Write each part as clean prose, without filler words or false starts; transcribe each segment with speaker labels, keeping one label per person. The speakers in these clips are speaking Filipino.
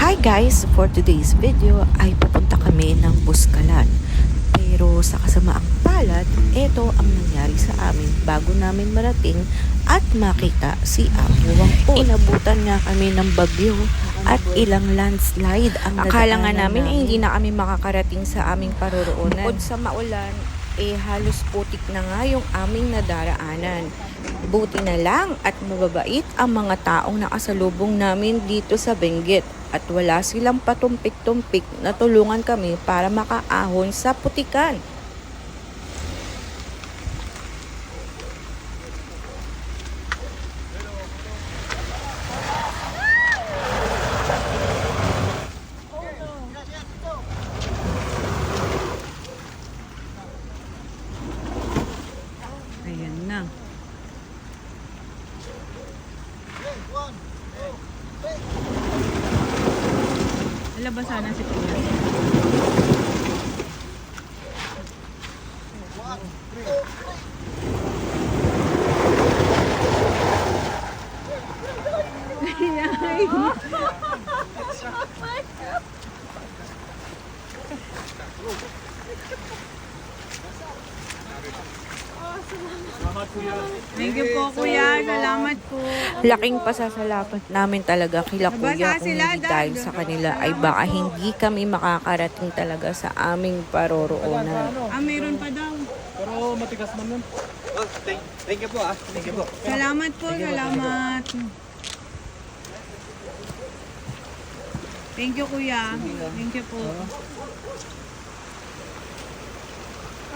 Speaker 1: Hi guys! For today's video ay pupunta kami ng Buskalan. Pero sa kasamaang palad, ito ang nangyari sa amin bago namin marating at makita si Apo Wangpo. Inabutan nga kami ng bagyo at ilang landslide ang
Speaker 2: Akala nga
Speaker 1: nadaanan
Speaker 2: namin hindi na kami makakarating sa aming paroroonan. Bukod sa maulan, halos putik na nga yung aming nadaraanan. Buti na lang at mababait ang mga taong nakasalubong namin dito sa Benguet at wala silang patumpik-tumpik na tulungan kami para makaahon sa putikan.
Speaker 3: Ayan na. Alabas sana si Kuya. Thank you po, Kuya. Salamat po.
Speaker 1: Laking pasasalamat namin talaga kila Kuya, kung hindi dahil sa kanila ay baka hindi kami makakarating talaga sa aming paroroonan.
Speaker 3: Meron pa daw.
Speaker 4: Pero matigas man nun. Oh, thank you po ah. Thank you po.
Speaker 3: Salamat po, salamat. Thank you, Kuya. Thank you po.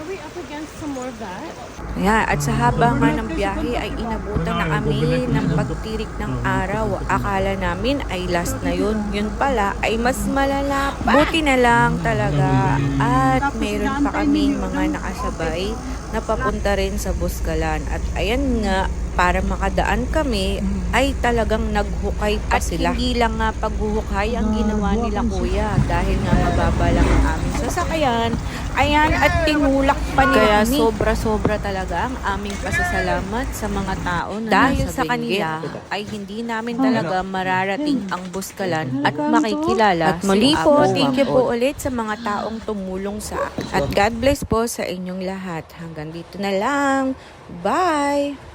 Speaker 5: Are we up against some more of that?
Speaker 1: Ayan, at sa haba nga ng biyahe ay inabutan na kami ng pagtirik ng araw. Akala namin ay last na yun. Yun pala ay mas malala pa. Buti na lang talaga. At mayroon pa kaming mga nakasabay na papunta rin sa Buskalan. At ayan nga, para makadaan kami ay talagang naghukay pa sila. At hindi lang nga paghuhukay ang ginawa nila Kuya dahil nga mababa lang ang aming sasakyan. Ayan, at tinulak pa nila kami. Kaya sobra-sobra talaga ang aming pasasalamat sa mga tao na dahil sa kanila ay hindi namin talaga mararating ang Buskalan at makikilala at muli
Speaker 2: si
Speaker 1: po,
Speaker 2: Apo
Speaker 1: thank you
Speaker 2: Wangpo.
Speaker 1: po ulit sa mga taong tumulong sa akin. At God bless po sa inyong lahat. Hanggang dito na lang. Bye!